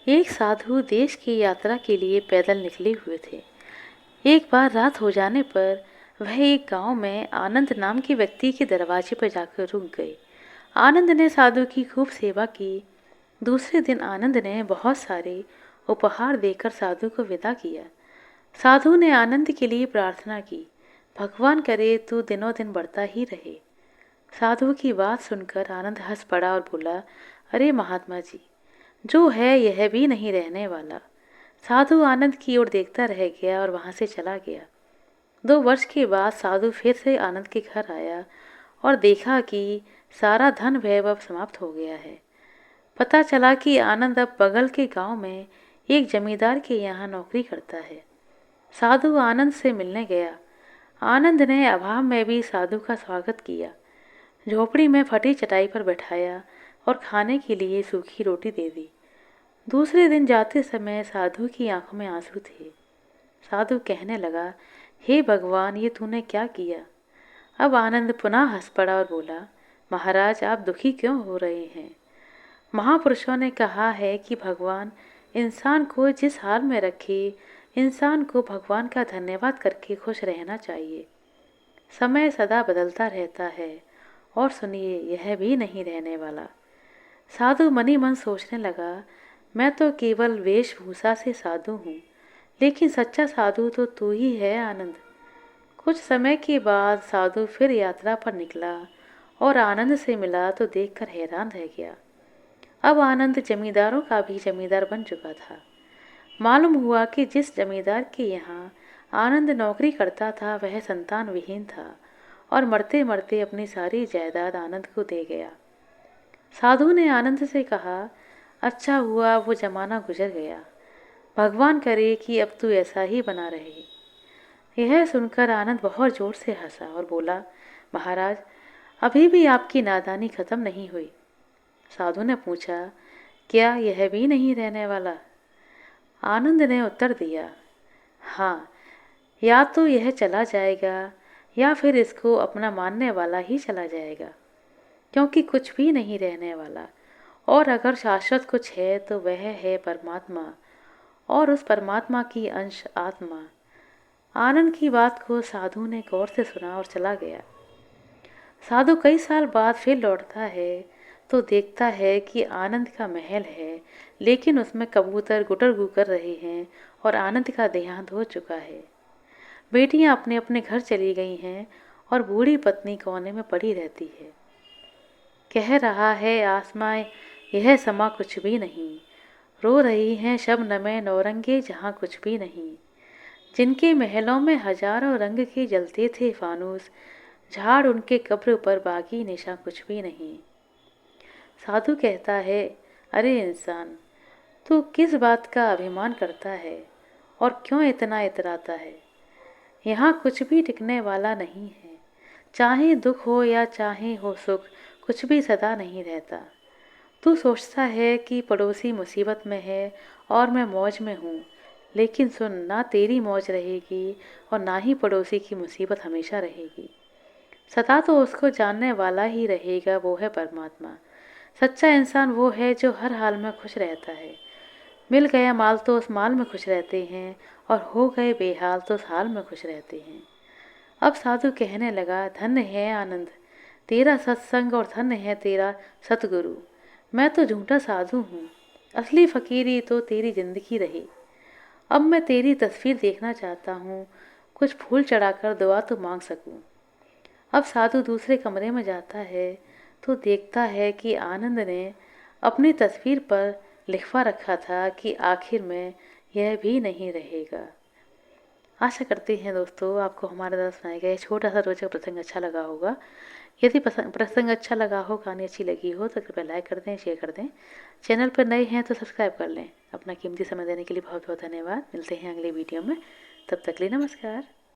एक साधु देश की यात्रा के लिए पैदल निकले हुए थे। एक बार रात हो जाने पर वह एक गांव में आनंद नाम के व्यक्ति के दरवाजे पर जाकर रुक गए। आनंद ने साधु की खूब सेवा की। दूसरे दिन आनंद ने बहुत सारे उपहार देकर साधु को विदा किया। साधु ने आनंद के लिए प्रार्थना की, भगवान करे तू दिनों दिन बढ़ता ही रहे। साधु की बात सुनकर आनंद हंस पड़ा और बोला, अरे महात्मा जी, जो है यह भी नहीं रहने वाला। साधु आनंद की ओर देखता रह गया और वहां से चला गया। 2 वर्ष के बाद साधु फिर से आनंद के घर आया और देखा कि सारा धन वैभव समाप्त हो गया है। पता चला कि आनंद अब बगल के गांव में एक जमींदार के यहाँ नौकरी करता है। साधु आनंद से मिलने गया। आनंद ने अभाव में भी साधु का स्वागत किया। झोपड़ी में फटी चटाई पर बैठाया और खाने के लिए सूखी रोटी दे दी। दूसरे दिन जाते समय साधु की आंखों में आंसू थे। साधु कहने लगा, हे भगवान, ये तूने क्या किया? अब आनंद पुनः हंस पड़ा और बोला, महाराज, आप दुखी क्यों हो रहे हैं? महापुरुषों ने कहा है कि भगवान इंसान को जिस हाल में रखे, इंसान को भगवान का धन्यवाद करके खुश रहना चाहिए। समय सदा बदलता रहता है और सुनिए, यह भी नहीं रहने वाला। साधु मनी मन सोचने लगा, मैं तो केवल वेशभूषा से साधु हूँ, लेकिन सच्चा साधु तो तू ही है आनंद। कुछ समय के बाद साधु फिर यात्रा पर निकला और आनंद से मिला तो देखकर हैरान रह गया। अब आनंद जमींदारों का भी जमींदार बन चुका था। मालूम हुआ कि जिस जमींदार के यहाँ आनंद नौकरी करता था वह संतान विहीन था और मरते मरते अपनी सारी जायदाद आनंद को दे गया। साधु ने आनंद से कहा, अच्छा हुआ वो जमाना गुजर गया। भगवान करे कि अब तू ऐसा ही बना रहे। यह सुनकर आनंद बहुत जोर से हंसा और बोला, महाराज, अभी भी आपकी नादानी खत्म नहीं हुई। साधु ने पूछा, क्या यह भी नहीं रहने वाला? आनंद ने उत्तर दिया, हाँ, या तो यह चला जाएगा या फिर इसको अपना मानने वाला ही चला जाएगा, क्योंकि कुछ भी नहीं रहने वाला। और अगर शाश्वत कुछ है तो वह है परमात्मा और उस परमात्मा की अंश आत्मा। आनंद की बात को साधु ने गौर से सुना और चला गया। साधु कई साल बाद फिर लौटता है तो देखता है कि आनंद का महल है, लेकिन उसमें कबूतर गुटर गू कर रहे हैं और आनंद का देहांत हो चुका है। बेटियां अपने अपने घर चली गई हैं और बूढ़ी पत्नी कोने में पड़ी रहती है। कह रहा है आसमां, यह समा कुछ भी नहीं। रो रही हैं शबनमें नौरंगे जहाँ कुछ भी नहीं। जिनके महलों में हजारों रंग के जलते थे फानूस, झाड़ उनके कब्र पर बाकी निशा कुछ भी नहीं। साधु कहता है, अरे इंसान, तू किस बात का अभिमान करता है और क्यों इतना इतराता है? यहाँ कुछ भी टिकने वाला नहीं है। चाहे दुख हो या चाहे हो सुख, कुछ भी सदा नहीं रहता। तू सोचता है कि पड़ोसी मुसीबत में है और मैं मौज में हूँ, लेकिन सुन, ना तेरी मौज रहेगी और ना ही पड़ोसी की मुसीबत हमेशा रहेगी। सदा तो उसको जानने वाला ही रहेगा, वो है परमात्मा। सच्चा इंसान वो है जो हर हाल में खुश रहता है। मिल गया माल तो उस माल में खुश रहते हैं और हो गए बेहाल तो उस हाल में खुश रहते हैं। अब साधु कहने लगा, धन्य है आनंद तेरा सत्संग और धन्य है तेरा सतगुरु। मैं तो झूठा साधु हूँ, असली फकीरी तो तेरी जिंदगी रही। अब मैं तेरी तस्वीर देखना चाहता हूँ, कुछ फूल चढ़ाकर दुआ तो मांग सकूँ। अब साधु दूसरे कमरे में जाता है तो देखता है कि आनंद ने अपनी तस्वीर पर लिखवा रखा था कि आखिर में यह भी नहीं रहेगा। आशा करते हैं दोस्तों आपको हमारे द्वारा सुनाया गया छोटा सा रोचक प्रसंग अच्छा लगा होगा। यदि प्रसंग अच्छा लगा हो, कहानी अच्छी लगी हो तो कृपया लाइक कर दें, शेयर कर दें। चैनल पर नए हैं तो सब्सक्राइब कर लें। अपना कीमती समय देने के लिए बहुत बहुत धन्यवाद। मिलते हैं अगले वीडियो में, तब तक के लिए नमस्कार।